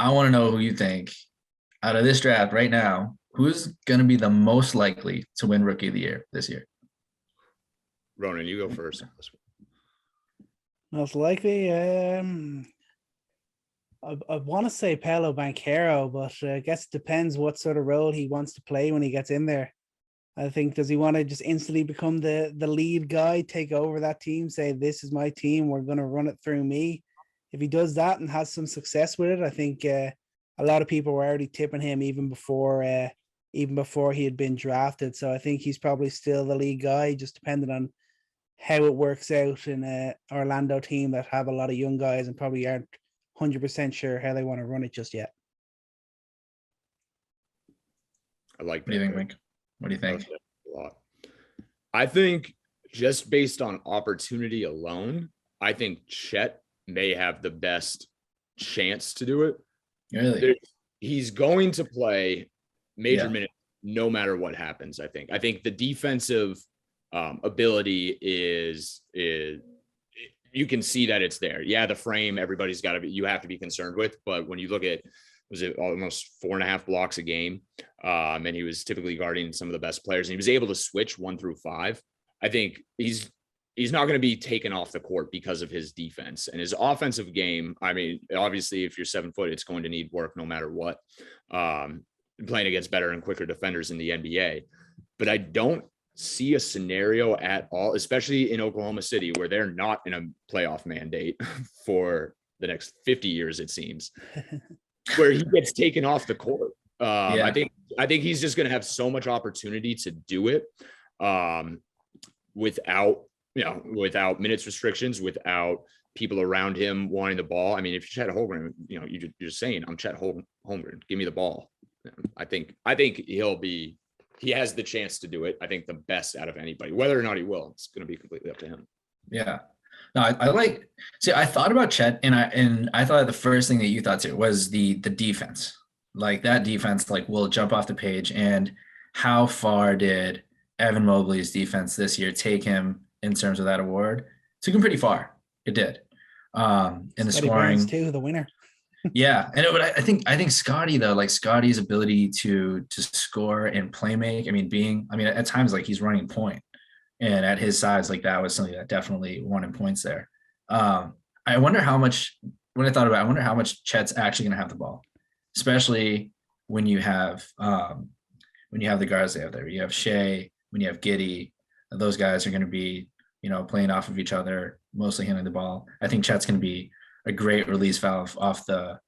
I want to know who you think out of this draft right now, who's going to be the most likely to win Rookie of the Year this year? Ronan, you go first. Most likely, I want to say Paolo Banchero, but I guess it depends what sort of role he wants to play when he gets in there. I think, does he want to just instantly become the lead guy, take over that team, say, this is my team, we're going to run it through me? If he does that and has some success with it, I think a lot of people were already tipping him even before he had been drafted. So I think he's probably still the lead guy, just depending on how it works out in a Orlando team that have a lot of young guys and probably aren't 100% sure how they want to run it just yet. I like that. What do you think, Mike? What do you think? A lot. I think just based on opportunity alone, I think Chet may have the best chance to do it. Really? He's going to play major minutes no matter what happens. I think the defensive ability is you can see that it's there. Yeah, the frame, everybody's got to be, you have to be concerned with, but when you look at, was it almost 4.5 blocks a game? And he was typically guarding some of the best players, and he was able to switch 1 through 5. I think he's not going to be taken off the court because of his defense and his offensive game. I mean, obviously if you're 7 foot, it's going to need work no matter what. Playing against better and quicker defenders in the NBA, but I don't see a scenario at all, especially in Oklahoma City, where they're not in a playoff mandate for the next 50 years, it seems, where he gets taken off the court. I think he's just going to have so much opportunity to do it without minutes restrictions, without people around him wanting the ball. I mean, if you're Chet Holmgren, you're just saying, I'm Chet Holmgren, give me the ball. I think he has the chance to do it. I think the best out of anybody, whether or not he will, it's going to be completely up to him. Yeah. No, I thought about Chet, and I thought the first thing that you thought too was the defense. Like that defense, will jump off the page. And how far did Evan Mobley's defense this year take him in terms of that award? Took him pretty far. It did. In the scoring Burns too, the winner. Yeah, and I think Scotty though, Scotty's ability to score and play make. At times he's running point, and at his size, that was something that definitely won in points there. I wonder how much. When I thought about it, I wonder how much Chet's actually going to have the ball, especially when you have the guards they have there. You have Shea, when you have Giddey, those guys are going to be playing off of each other, mostly handling the ball. I think Chet's going to be a great release valve off the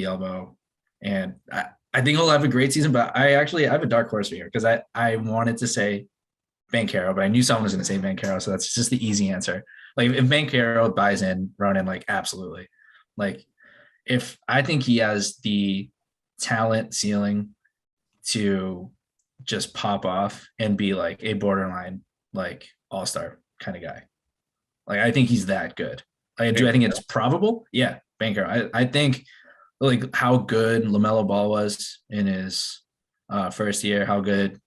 elbow. And I think he'll have a great season, but I have a dark horse here because I wanted to say Banchero, but I knew someone was going to say Banchero. So that's just the easy answer. If Banchero buys in, Ronan, absolutely. If I think he has the talent ceiling to just pop off and be a borderline, all-star kind of guy. I think he's that good. I think it's probable. Yeah, Banker. I think how good LaMelo Ball was in his first year, how good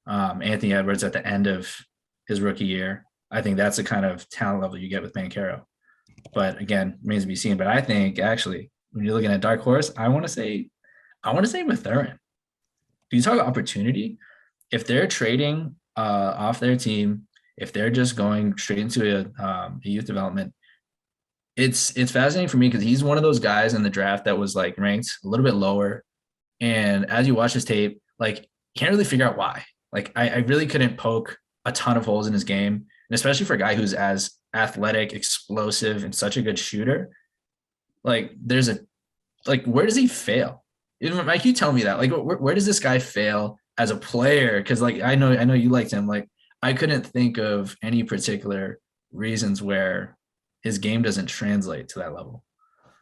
Anthony Edwards at the end of his rookie year. I think that's the kind of talent level you get with Banchero. But again, remains to be seen. But I think actually, when you're looking at dark horse, I want to say Mathurin. Do you talk opportunity? If they're trading off their team, if they're just going straight into a youth development, it's fascinating for me because he's one of those guys in the draft that was ranked a little bit lower. And as you watch his tape, you can't really figure out why. I really couldn't poke a ton of holes in his game. And especially for a guy who's as athletic, explosive, and such a good shooter, where does he fail? Mike, you tell me that. Where does this guy fail as a player? Because I know you liked him. I couldn't think of any particular reasons where his game doesn't translate to that level.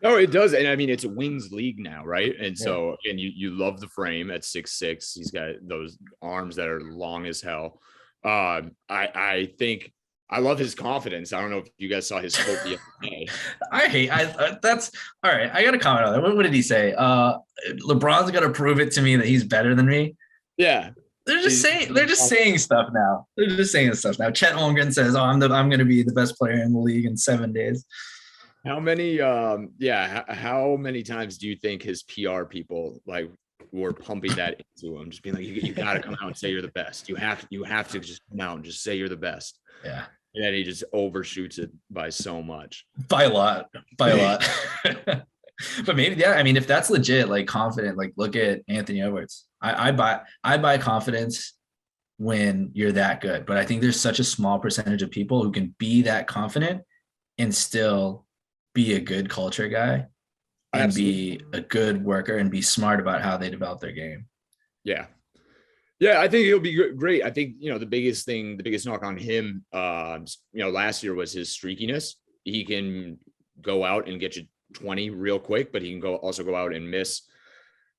No, it does. And it's a wings league now, right? And so, and you love the frame at 6'6". He's got those arms that are long as hell. I think I love his confidence. I don't know if you guys saw his quote the other day. That's all right. I got to comment on that. What did he say? LeBron's got to prove it to me that he's better than me. Yeah. They're just saying stuff now. Chet Holmgren says, "Oh, I'm going to be the best player in the league in 7 days." How many how many times do you think his PR people like were pumping that into him, just being like, you got to come out and say you're the best. You have to just come out and just say you're the best. Yeah. And then he just overshoots it by so much. By a lot. By a lot. But maybe, yeah, I mean, if that's legit, like confident, like look at Anthony Edwards. I buy confidence when you're that good. But I think there's such a small percentage of people who can be that confident and still be a good culture guy and Absolutely. be a good worker and be smart about how they develop their game. Yeah. Yeah, I think he'll be great. I think, the biggest knock on him, last year was his streakiness. He can go out and get you 20 real quick, but he can also go out and miss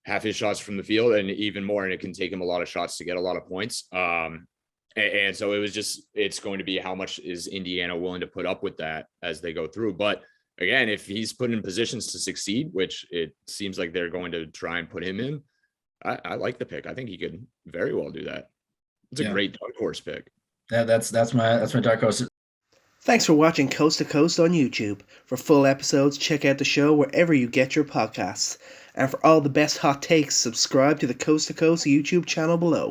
half his shots from the field and even more. And it can take him a lot of shots to get a lot of points. And so it's going to be how much is Indiana willing to put up with that as they go through. But again, if he's put in positions to succeed, which it seems like they're going to try and put him in, I like the pick. I think he could very well do that. It's a great dark horse pick. Yeah, that's my dark horse. Thanks for watching Coast to Coast on YouTube. For full episodes, check out the show wherever you get your podcasts. And for all the best hot takes, subscribe to the Coast to Coast YouTube channel below.